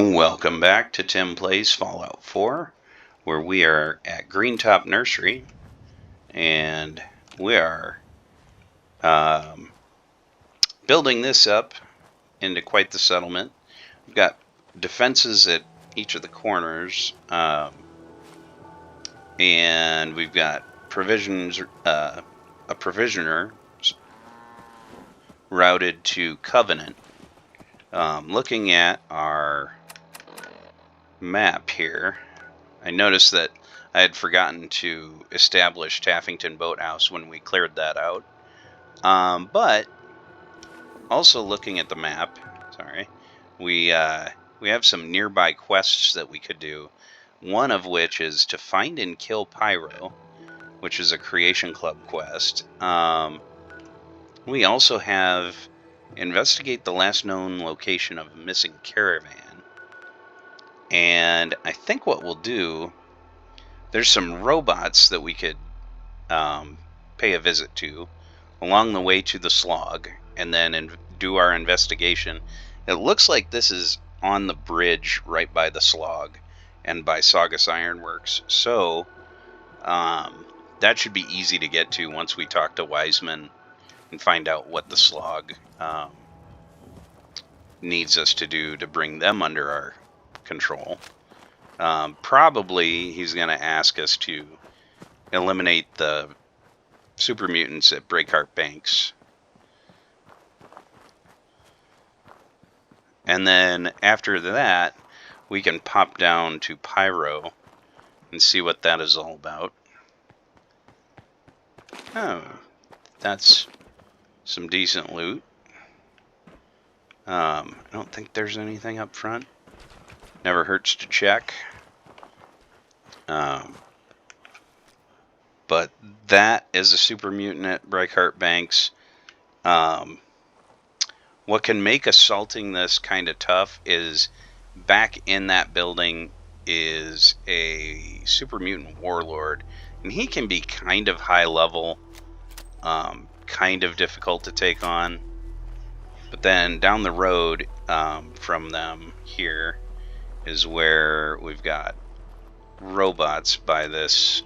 Welcome back to Tim Plays Fallout 4, where we are at Greentop Nursery, and we are building this up into quite the settlement. We've got defenses at each of the corners, and we've got provisions, a provisioner routed to Covenant. Looking at our map here, I noticed that I had forgotten to establish Taffington Boathouse when we cleared that out. But also looking at the map, we have some nearby quests that we could do. One of which is to find and kill Pyro, which is a Creation Club quest. We also have investigate the last known location of a missing caravan. And I think what we'll do, there's some robots that we could pay a visit to along the way to the Slog, and then do our investigation. It looks like this is on the bridge right by the Slog and by Saugus Ironworks. So that should be easy to get to once we talk to Wiseman and find out what the Slog needs us to do to bring them under our control. Probably he's going to ask us to eliminate the super mutants at Breakheart Banks. And then after that, we can pop down to Pyro and see what that is all about. Oh, that's some decent loot. I don't think there's anything up front. Never hurts to check. But that is a super mutant at Breakheart Banks. What can make assaulting this kind of tough is back in that building is a super mutant warlord, and he can be kind of high level, kind of difficult to take on. But then down the road from them here is where we've got robots by this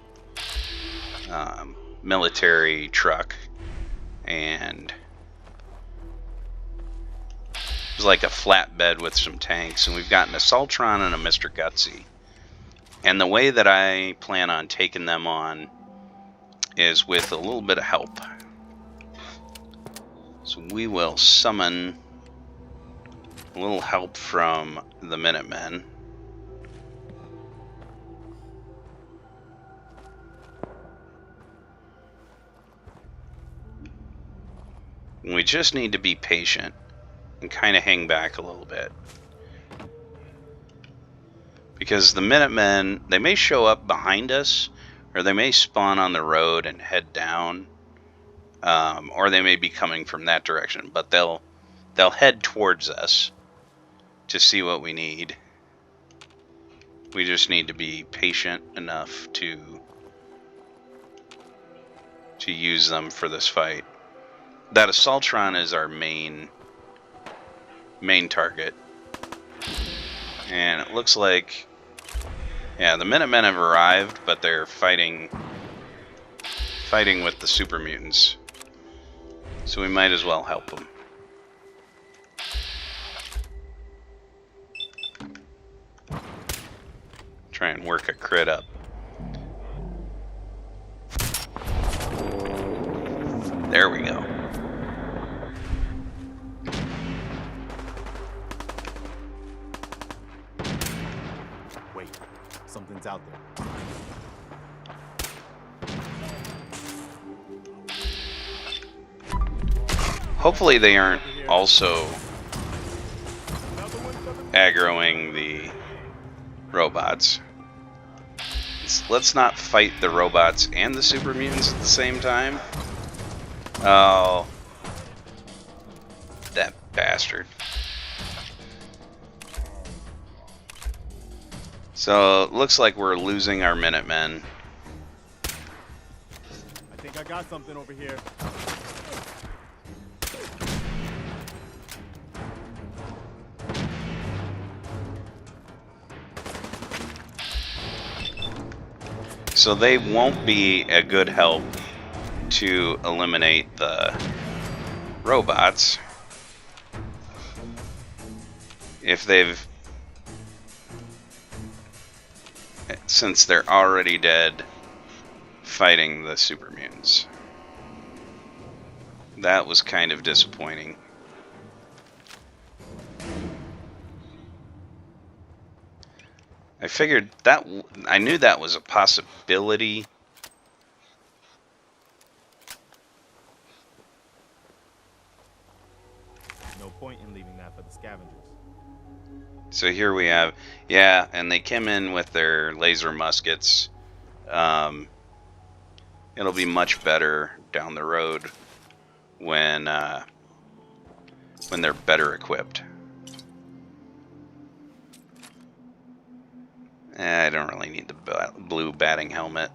military truck, and it's like a flatbed with some tanks, and we've got an Assaultron and a Mr. Gutsy. And the way that I plan on taking them on is with a little bit of help. So we will summon a little help from the Minutemen. We just need to be patient and kind of hang back a little bit. Because the Minutemen, they may show up behind us, or they may spawn on the road and head down. Or they may be coming from that direction, but they'll head towards us to see what we need. We just need to be patient enough to use them for this fight. That Assaultron is our main target, and it looks like, yeah, the Minutemen have arrived, but they're fighting with the super mutants. So we might as well help them. Try and work a crit up. There we go. Wait, something's out there. Hopefully they aren't also aggroing the robots. Let's not fight the robots and the super mutants at the same time. Oh, that bastard. So it looks like we're losing our Minutemen. I think I got something over here. So they won't be a good help to eliminate the robots if they've, since they're already dead fighting the supermutants. That was kind of disappointing. I figured that, I knew that was a possibility. No point in leaving that for the scavengers. So here we have, yeah, and they came in with their laser muskets. It'll be much better down the road when they're better equipped. I don't really need the blue batting helmet.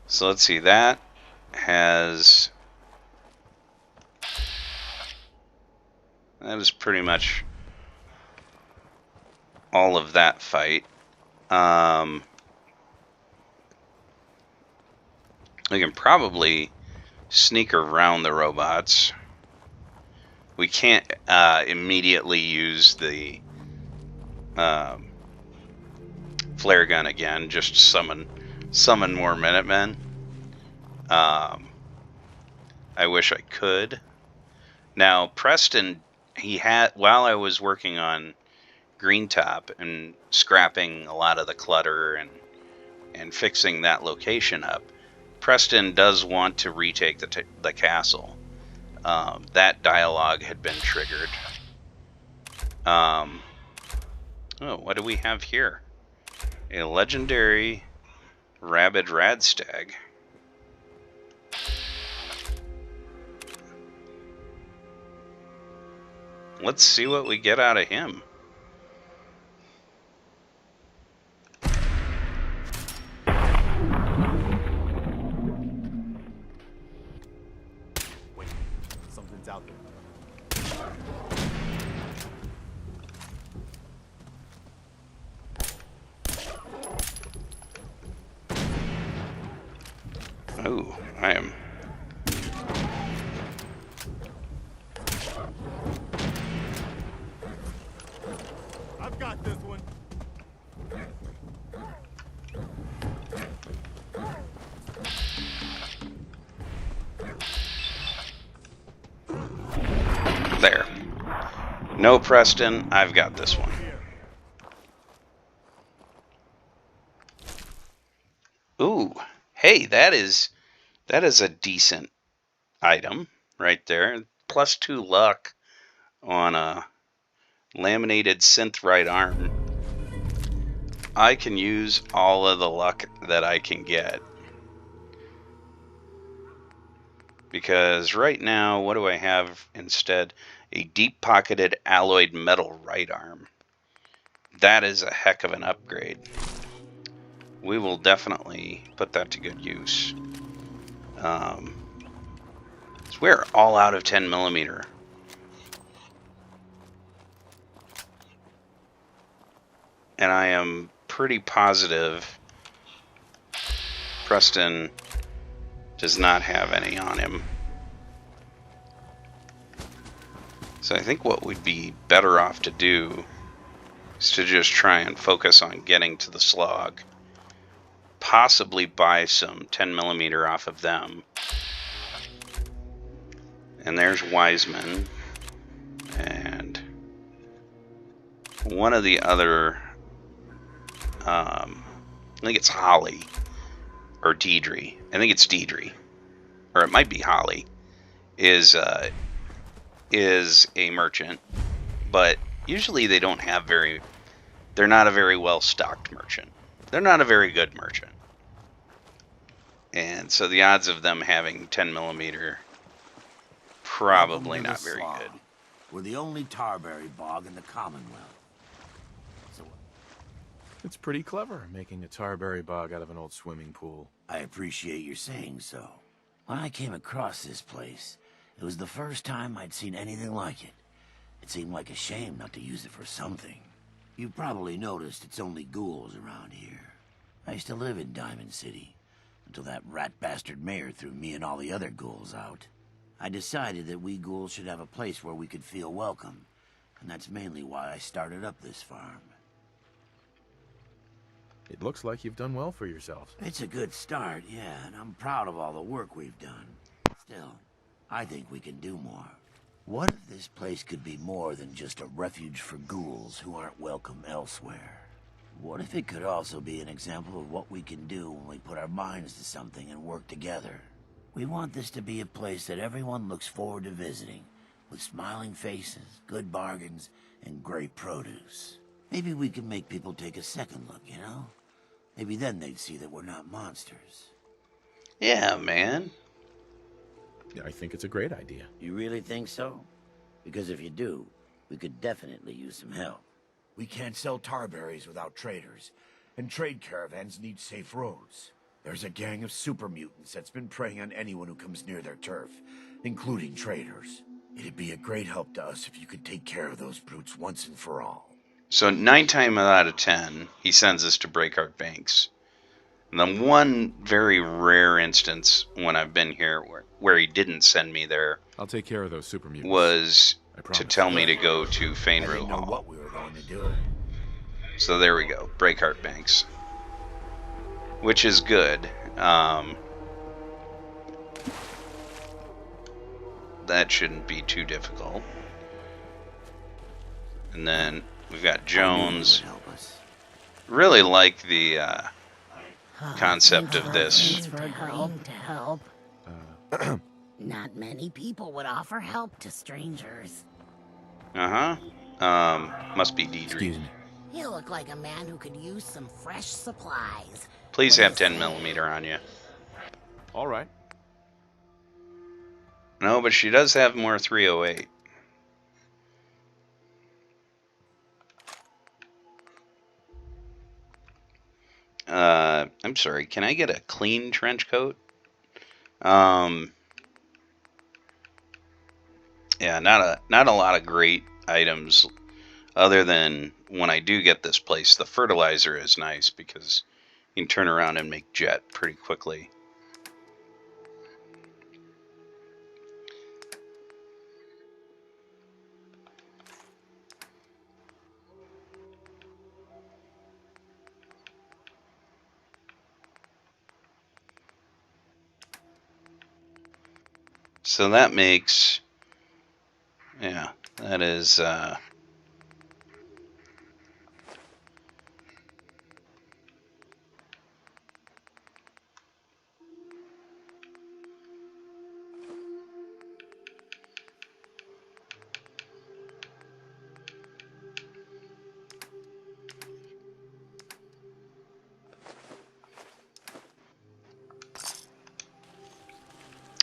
So let's see, that is pretty much all of that fight. We can probably sneak around the robots. We can't immediately use the flare gun again, just summon more Minutemen. I wish I could. Now, Preston, while I was working on Greentop and scrapping a lot of the clutter and fixing that location up, Preston does want to retake the castle. That dialogue had been triggered. Oh, what do we have here? A legendary rabid radstag. Let's see what we get out of him. Wait, something's out there. Oh, I am. I've got this one. There. No, Preston, I've got this one. Ooh, hey, that is a decent item right there. +2 luck on a laminated synth right arm. I can use all of the luck that I can get. Because right now, what do I have instead? A deep-pocketed alloyed metal right arm. That is a heck of an upgrade. We will definitely put that to good use. So we're all out of 10mm. And I am pretty positive Preston does not have any on him. So I think what we'd be better off to do is to just try and focus on getting to the Slog. Possibly buy some 10mm off of them. And there's Wiseman. And one of the other, I think it's Holly. Or Deidre. I think it's Deidre. Or it might be Holly. Is a merchant. But usually they don't have they're not a very well stocked merchant. They're not a very good merchant. And so the odds of them having 10mm probably not very good. We're the only tarberry bog in the Commonwealth. So It's pretty clever, making a tarberry bog out of an old swimming pool. I appreciate your saying so. When I came across this place, it was the first time I'd seen anything like it. It seemed like a shame not to use it for something. You probably noticed it's only ghouls around here. I used to live in Diamond City, until that rat bastard mayor threw me and all the other ghouls out. I decided that we ghouls should have a place where we could feel welcome, and that's mainly why I started up this farm. It looks like you've done well for yourselves. It's a good start, yeah, and I'm proud of all the work we've done. Still, I think we can do more. What if this place could be more than just a refuge for ghouls who aren't welcome elsewhere? What if it could also be an example of what we can do when we put our minds to something and work together? We want this to be a place that everyone looks forward to visiting, with smiling faces, good bargains, and great produce. Maybe we can make people take a second look, you know? Maybe then they'd see that we're not monsters. Yeah, man. I think it's a great idea. You really think so? Because if you do, we could definitely use some help. We can't sell tarberries without traders, and trade caravans need safe roads. There's a gang of super mutants that's been preying on anyone who comes near their turf, including traders. It'd be a great help to us if you could take care of those brutes once and for all. So 9 times out of 10, he sends us to Breakheart Banks. And then one very rare instance when I've been here where he didn't send me there I'll take care of those super mutants. was I to promise. tell me to go to I Fainru didn't know Hall. what we were going to do. So there we go, Breakheart Banks. Which is good. That shouldn't be too difficult. And then we've got Jones. Help us. Really like the concept of this. For agreeing to help. Not many people would offer help to strangers. Must be Deidre. Excuse me. You look like a man who could use some fresh supplies. Please What have do you 10 say? millimeter on you. All right. No, but she does have more 308. I'm sorry, can I get a clean trench coat? Yeah, not a lot of great items other than when I do get this place, the fertilizer is nice because you can turn around and make jet pretty quickly. So that makes, yeah, that is,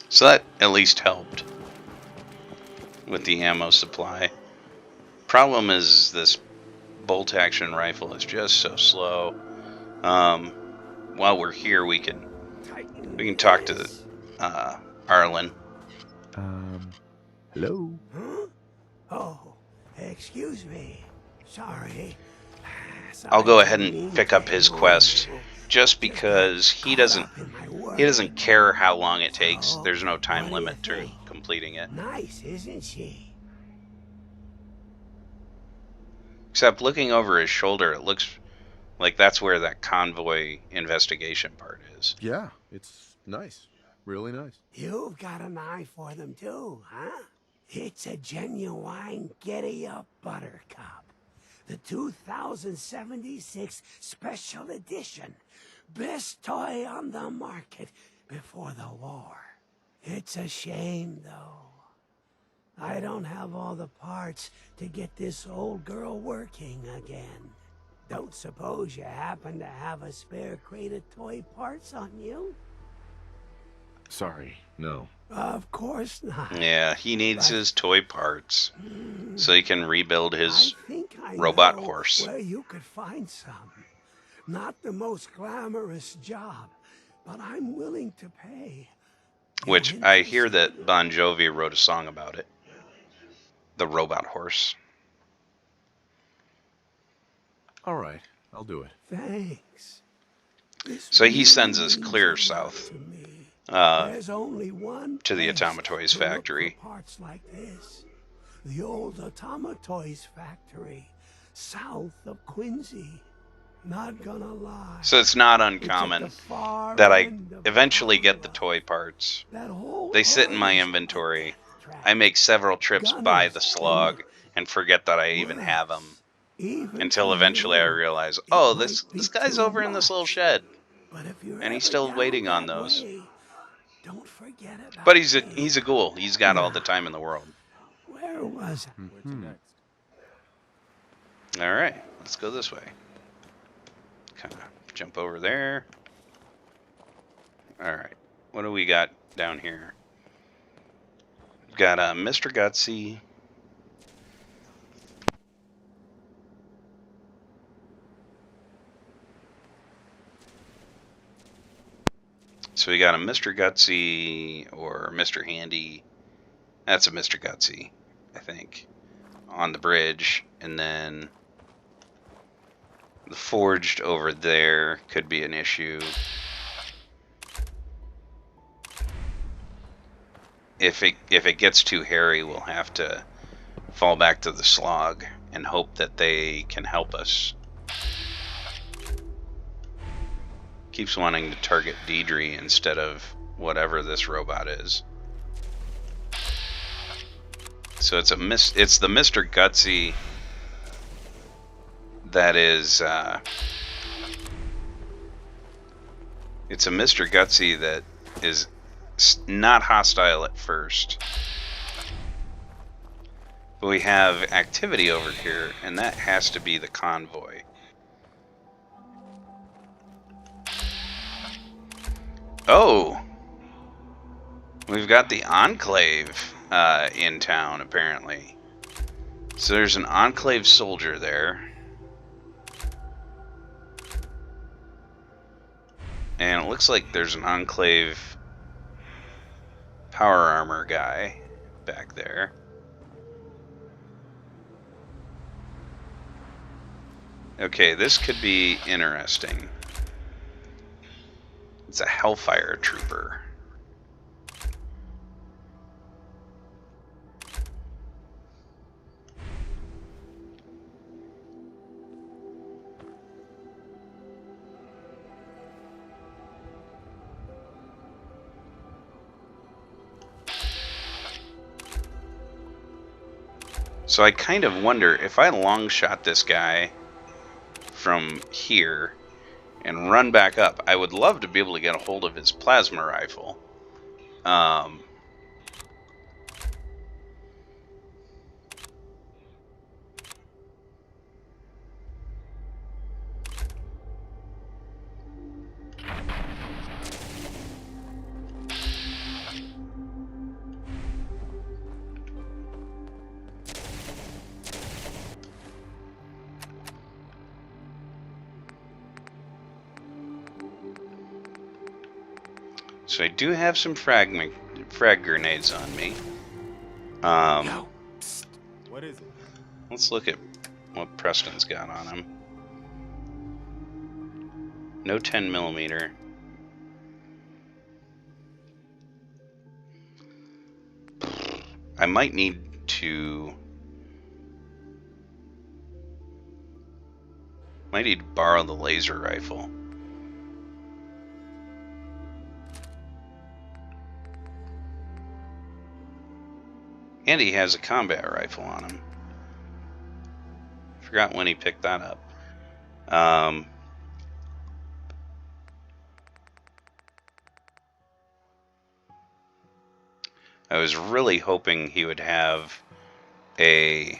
so that at least helped with the ammo supply. Problem is this bolt action rifle is just so slow. While we're here, we can talk to Arlen. Hello? Huh? Oh, excuse me. Sorry. I'll go ahead and pick up his quest, just because he doesn't care how long it takes. There's no time limit to completing it. Nice, isn't she? Except looking over his shoulder, it looks like that's where that convoy investigation part is. Yeah, it's nice. Really nice. You've got an eye for them too, huh? It's a genuine giddy-up buttercup. The 2076 special edition. Best toy on the market before the war. It's a shame, though. I don't have all the parts to get this old girl working again. Don't suppose you happen to have a spare crate of toy parts on you? Sorry, no. Of course not. Yeah, he needs his toy parts so he can rebuild his I think I robot know horse. where you could find some. Not the most glamorous job, but I'm willing to pay. Which I hear that Bon Jovi wrote a song about it. The robot horse. All right, I'll do it. Thanks. This So he sends really us means clear a lot south to me. uh, There's only one to the place Automatoys to look for factory. parts like this. The old Automatoys factory, south of Quincy. Not gonna lie. So it's not It's at uncommon the far that I end of eventually get the Iowa. toy parts. That whole They sit in my area's inventory. a death trap. I make several trips by the Gunners Slog and forget that I even worse. have them. Even Until for eventually I you, realize, it oh, might this be guy's too over in this little much. shed. But if you're And he's ever still down waiting on that those. way, don't forget about But he's me. a ghoul. He's got all the time in the world. Where was I? Where to next? All right, let's go this way. Kind of jump over there. All right, what do we got down here? We've got Mr. Gutsy. So we got a Mr. Gutsy or Mr. Handy. That's a Mr. Gutsy, I think, on the bridge. And then the forged over there could be an issue. If it gets too hairy, we'll have to fall back to the Slog and hope that they can help us. Keeps wanting to target Deidre instead of whatever this robot is. So it's the Mr. Gutsy that is it's a Mr. Gutsy that is not hostile at first. But we have activity over here, and that has to be the convoy. Oh! We've got the Enclave in town, apparently. So there's an Enclave soldier there. And it looks like there's an Enclave power armor guy back there. Okay, this could be interesting. It's a Hellfire Trooper. So I kind of wonder if I long shot this guy from here and run back up. I would love to be able to get a hold of his plasma rifle. So I do have some frag grenades on me. No. Psst. What is it? Let's look at what Preston's got on him. No 10mm. I might need to borrow the laser rifle. And he has a combat rifle on him. Forgot when he picked that up. I was really hoping he would have a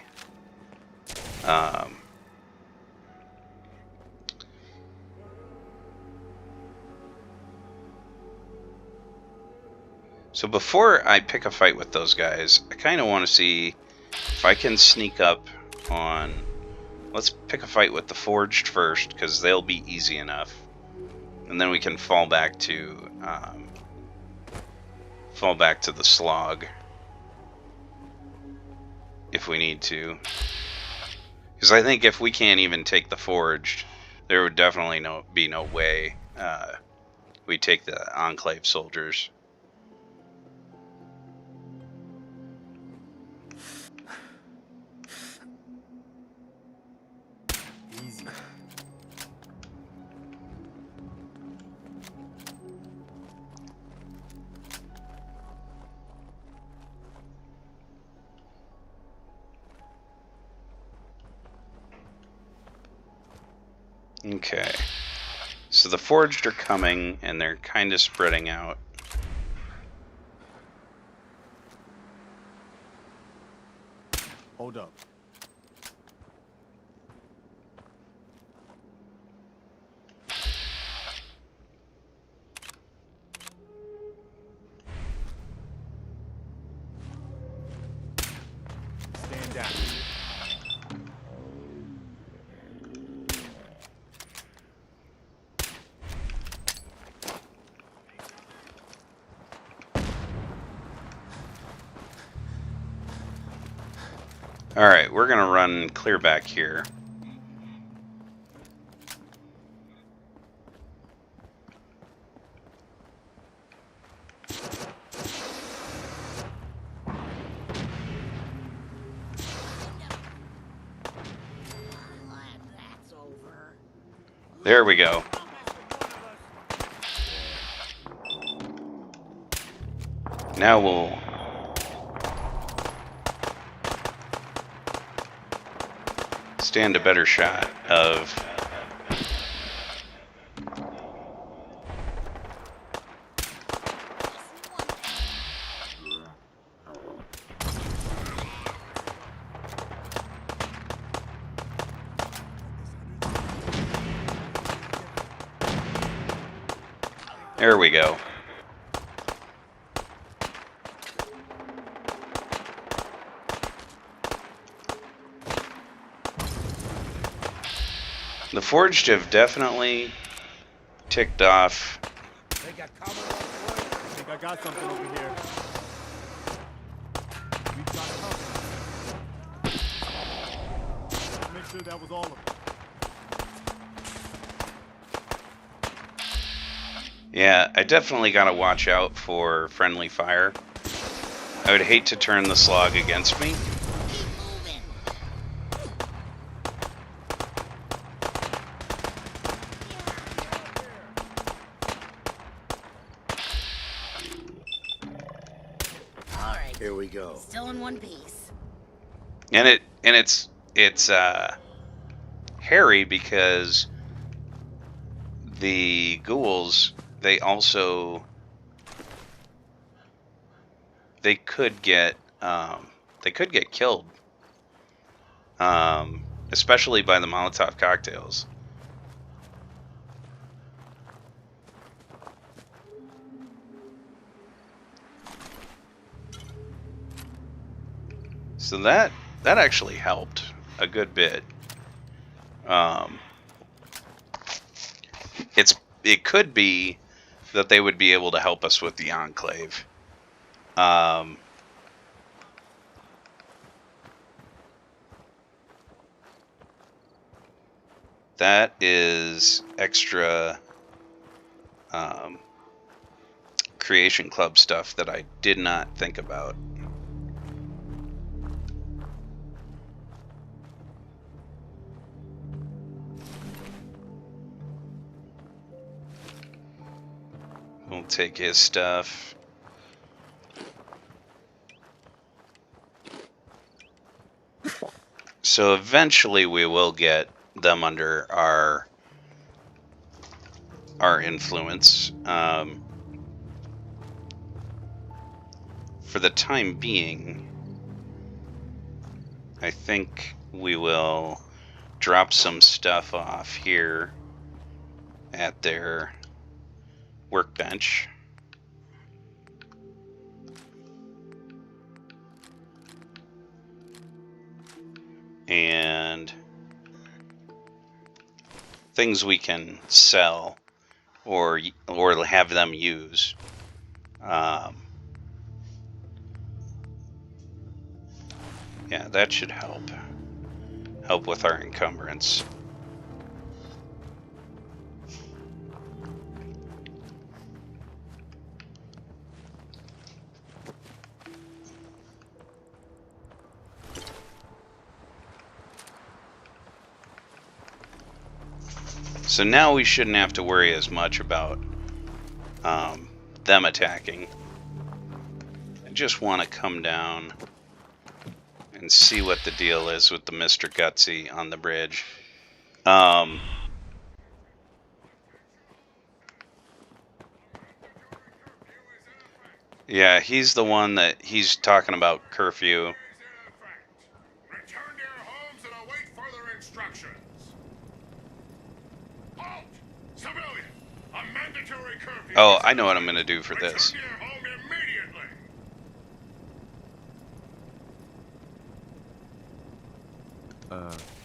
so before I pick a fight with those guys, I kind of want to see if I can sneak up on... Let's pick a fight with the Forged first, because they'll be easy enough. And then we can fall back to fall back to the slog if we need to. Because I think if we can't even take the forged, there would definitely be no way we take the Enclave soldiers. Easy. Okay. So the forged are coming, and they're kind of spreading out. Hold up. Stand down. Alright, we're gonna run clear back here. That's over. There we go. Now we'll stand a better shot of there we go. The forged have definitely ticked off. I think I got something over here. We got company. Make sure that was all of it. Yeah, I definitely gotta watch out for friendly fire. I would hate to turn the slog against me. Keep moving. All right. Here we go. Still in one piece. And it's hairy because the ghouls, they could get killed, especially by the Molotov cocktails. So that actually helped a good bit. It could be that they would be able to help us with the Enclave. That is extra Creation Club stuff that I did not think about. We'll take his stuff. So eventually we will get them under our influence. For the time being, I think we will drop some stuff off here at their workbench. And things we can sell or have them use. Yeah, that should help. Help with our encumbrance. So now we shouldn't have to worry as much about them attacking. I just want to come down and see what the deal is with the Mr. Gutsy on the bridge. Yeah, he's the one that he's talking about curfew. Return to your homes and await further instructions. Halt! Civilian! A mandatory curfew. Oh, I know what I'm going to do for this. Return to your home immediately.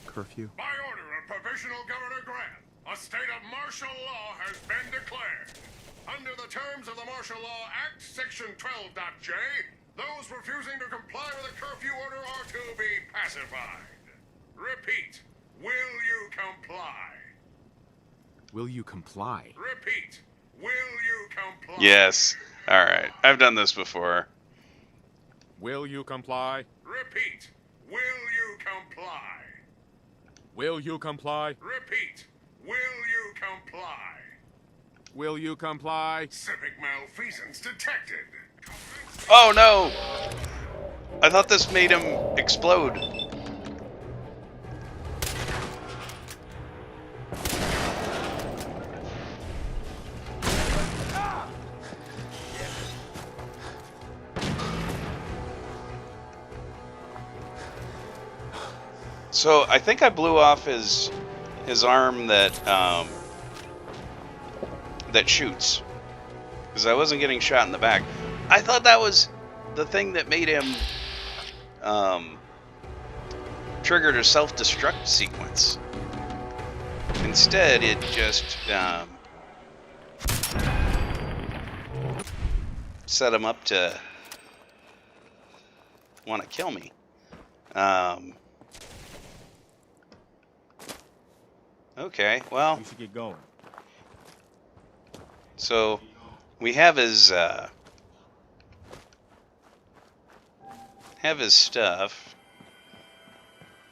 Curfew? By order of Provisional Governor Grant, a state of martial law has been declared. Under the terms of the Martial Law Act, Section 12.J, those refusing to comply with a curfew order are to be pacified. Repeat, will you comply? Will you comply? Repeat, will you comply? Yes. All right. I've done this before. Will you comply? Repeat, will you comply? Will you comply? Repeat, will you comply? Will you comply? Civic malfeasance detected. Oh no! I thought this made him explode. So I think I blew off his arm that that shoots, because I wasn't getting shot in the back. I thought that was the thing that made him triggered a self-destruct sequence. Instead, it just set him up to want to kill me. Okay, well, We should get going. so we have his stuff.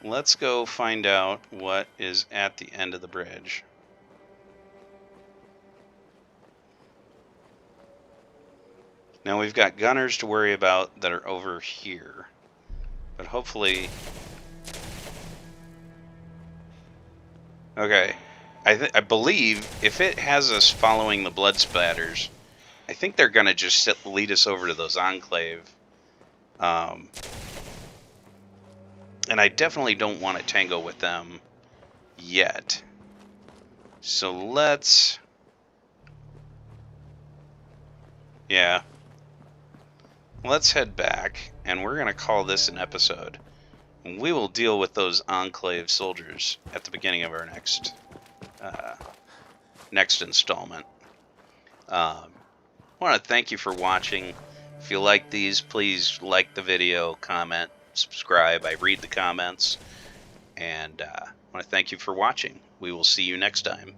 Let's go find out what is at the end of the bridge. Now we've got gunners to worry about that are over here, but hopefully. Okay, I believe if it has us following the blood splatters, I think they're gonna just lead us over to those enclave. And I definitely don't want to tango with them yet. So let's... Yeah. Let's head back, and we're going to call this an episode. And we will deal with those enclave soldiers at the beginning of our next installment. I want to thank you for watching. If you like these, please like the video, comment, subscribe. I read the comments. And I want to thank you for watching. We will see you next time.